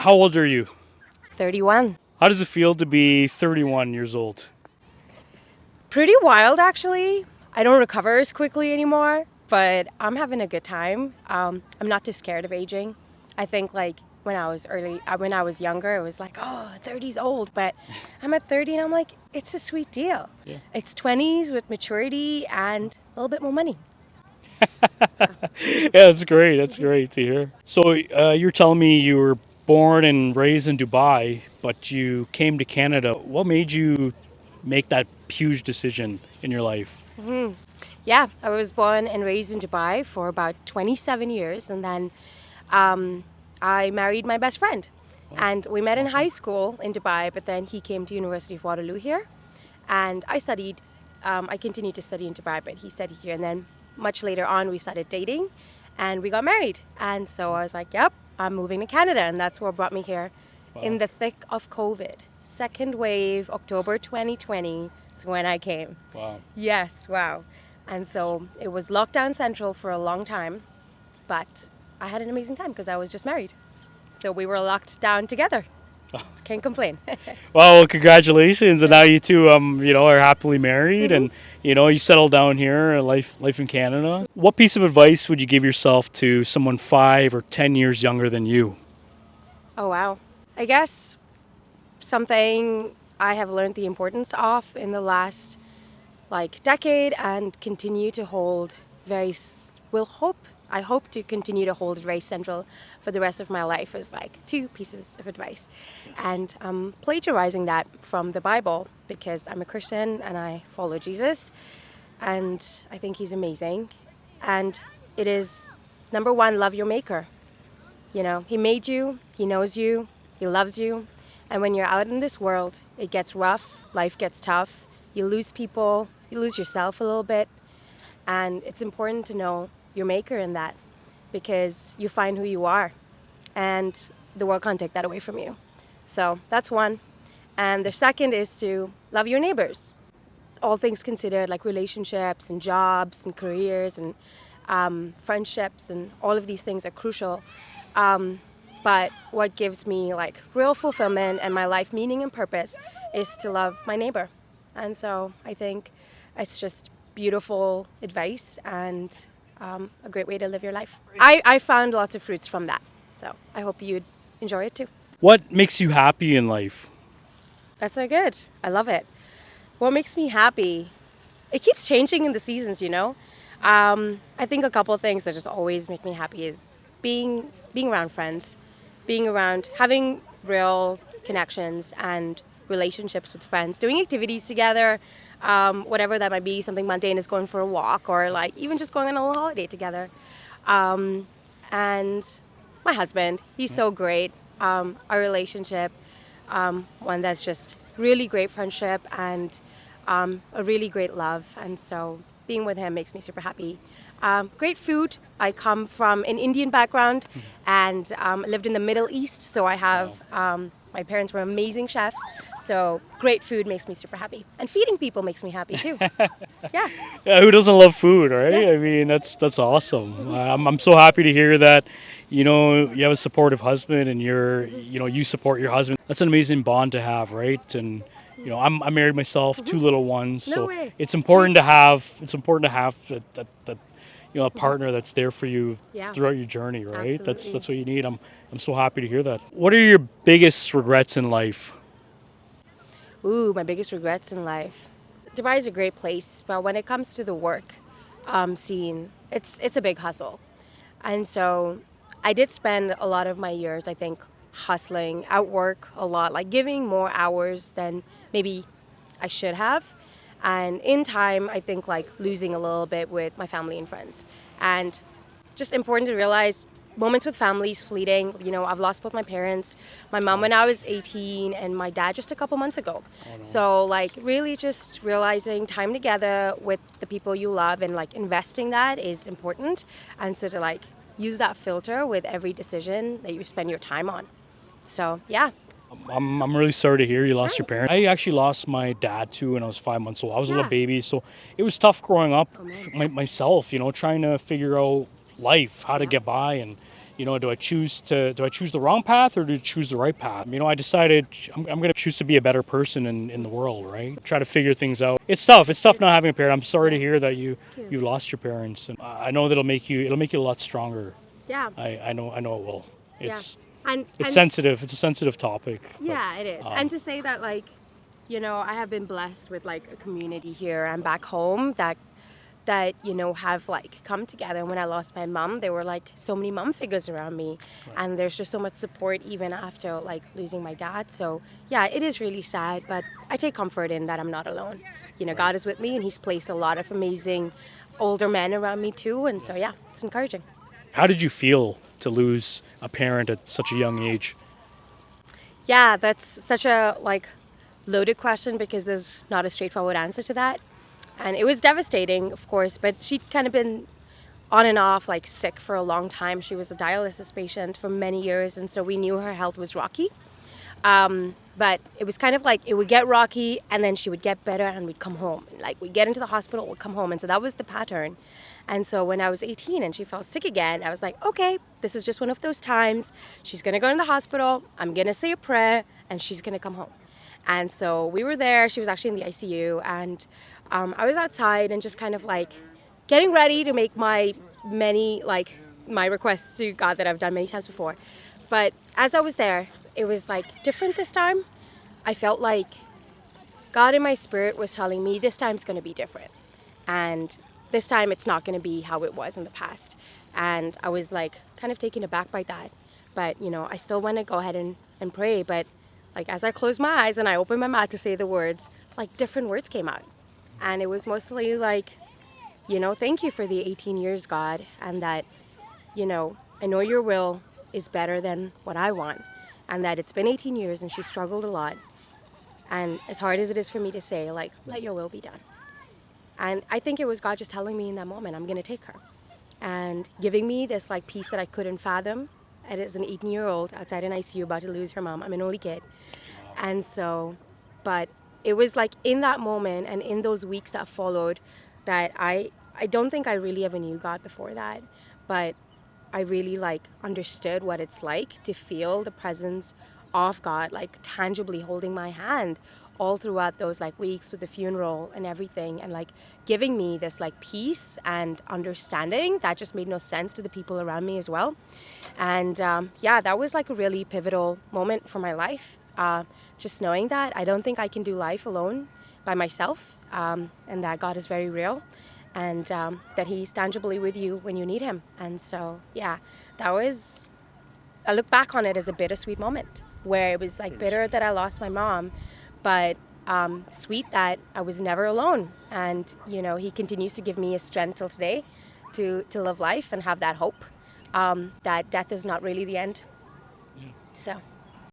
How old are you? 31. How does it feel to be 31 years old? Pretty wild, actually. I don't recover as quickly anymore, but I'm having a good time. I'm not too scared of aging. I think like when I was younger, it was like, oh, 30's old, but I'm at 30 and I'm like, it's a sweet deal. Yeah. It's 20s with maturity and a little bit more money. Yeah, that's great. That's great to hear. So you're telling me you were born and raised in Dubai, but you came to Canada. What made you make that huge decision in your life? Yeah, I was born and raised in Dubai for about 27 years, and then um, I married my best friend. Wow, And we that's met in awesome. high school in Dubai, but then he came to University of Waterloo here, and I continued to study in Dubai, but he studied here. And then much later on, we started dating, and we got married. And so I was like, yep, I'm moving to Canada, and that's what brought me here in Wow. the thick of COVID. Second wave, October 2020 is when I came. Wow. Yes, wow. And so it was lockdown central for a long time, but I had an amazing time because I was just married. So we were locked down together. So can't complain. Well, congratulations, and now you two, are happily married, and you settled down here, life in Canada. What piece of advice would you give yourself to someone 5 or 10 years younger than you? Oh, wow. I guess something I have learned the importance of in the last like decade and continue to hold will hope I hope to continue to hold it very central for the rest of my life is like two pieces of advice. And I'm plagiarizing that from the Bible because I'm a Christian and I follow Jesus and I think he's amazing. And it is number one, love your maker. You know, he made you, he knows you, he loves you. And when you're out in this world, it gets rough, life gets tough, you lose people, you lose yourself a little bit. And it's important to know your maker in that because you find who you are and the world can't take that away from you. So that's one. And the second is to love your neighbors. All things considered, like relationships and jobs and careers and friendships and all of these things are crucial. But what gives me like real fulfillment and my life meaning and purpose is to love my neighbor. And so I think it's just beautiful advice and a great way to live your life. I found lots of fruits from that. So I hope you'd enjoy it too. What makes you happy in life? That's so good. I love it. What makes me happy? It keeps changing in the seasons, you know. I think a couple of things that just always make me happy is being around friends, being around having real connections and relationships with friends, doing activities together, whatever that might be. Something mundane is going for a walk or like even just going on a little holiday together. Um, and my husband, he's so great. Our relationship, one that's just really great friendship and a really great love. And so being with him makes me super happy. Great food. I come from an Indian background and lived in the Middle East. So I have, my parents were amazing chefs. So great food makes me super happy. And feeding people makes me happy too. Yeah. Yeah, who doesn't love food, right? Yeah. I mean, that's awesome. I'm so happy to hear that. You have a supportive husband, and you support your husband. That's an amazing bond to have, right? And I'm married myself, two little ones, No so way. it's important Sweet. to have that a partner that's there for you Yeah. throughout your journey, right? That's Absolutely. that's what you need. I'm so happy to hear that. What are your biggest regrets in life? Ooh, my biggest regrets in life. Dubai is a great place, but when it comes to the work scene, it's a big hustle. And so I did spend a lot of my years, I think, hustling at work a lot, like giving more hours than maybe I should have. And in time, I think like losing a little bit with my family and friends. And just important to realize moments with family is fleeting. You know, I've lost both my parents, my mom when I Ouch. was 18, and my dad just a couple months ago. Oh no. So, like, really just realizing time together with the people you love and like investing that is important. And so, to like use that filter with every decision that you spend your time on. So, yeah, I'm really sorry to hear you lost your thanks. parents. I actually lost my dad too when I was 5 months old. I was a little Yeah. baby, so it was tough growing up Oh, man. myself. Trying to figure out life, how to Yeah. get by, and do I choose the wrong path or do I choose the right path? I decided I'm going to choose to be a better person in the world, right? Try to figure things out. It's tough. It's tough not having a parent. I'm sorry to Yeah. hear that Thank you you. lost your parents, and I know that it'll make you a lot stronger. Yeah. I know it will. Yeah. It's And sensitive. It's a sensitive topic, but yeah, it is. And to say that, like, I have been blessed with like a community here and back home that have like come together. And when I lost my mom, there were like so many mom figures around me, and there's just so much support even after like losing my dad. So yeah, it is really sad, but I take comfort in that I'm not alone. right. God is with me, and He's placed a lot of amazing older men around me too. And so Yes. yeah, it's encouraging. How did you feel to lose a parent at such a young age? Yeah, that's such a like loaded question because there's not a straightforward answer to that. And it was devastating, of course, but she'd kind of been on and off like sick for a long time. She was a dialysis patient for many years, and so we knew her health was rocky. But it was kind of like it would get rocky and then she would get better and we'd come home. Like we'd get into the hospital, we'd come home. And so that was the pattern. And so when I was 18 and she fell sick again, I was like, okay, this is just one of those times. She's going to go in the hospital. I'm going to say a prayer and she's going to come home. And so we were there. She was actually in the ICU. And I was outside and just kind of like getting ready to make my requests to God that I've done many times before. But as I was there, it was like different this time. I felt like God in my spirit was telling me this time's going to be different. And this time it's not going to be how it was in the past. And I was like kind of taken aback by that. But, I still want to go ahead and pray. But like as I closed my eyes and I opened my mouth to say the words, like different words came out. And it was mostly like, thank you for the 18 years, God. And that, I know your will is better than what I want. And that it's been 18 years and she struggled a lot. And as hard as it is for me to say, like, let your will be done. And I think it was God just telling me in that moment, I'm going to take her. And giving me this, like, peace that I couldn't fathom. And as an 18-year-old outside an ICU about to lose her mom, I'm an only kid. And so, but it was like in that moment and in those weeks that followed that I don't think I really ever knew God before that. But I really like understood what it's like to feel the presence of God, like tangibly holding my hand all throughout those like weeks with the funeral and everything, and like giving me this like peace and understanding that just made no sense to the people around me as well. And yeah, that was like a really pivotal moment for my life. Just knowing that I don't think I can do life alone by myself, and that God is very real, and that He's tangibly with you when you need Him. And so, yeah, I look back on it as a bittersweet moment where it was like bitter that I lost my mom, but sweet that I was never alone. And, He continues to give me a strength till today to live life and have that hope that death is not really the end. So.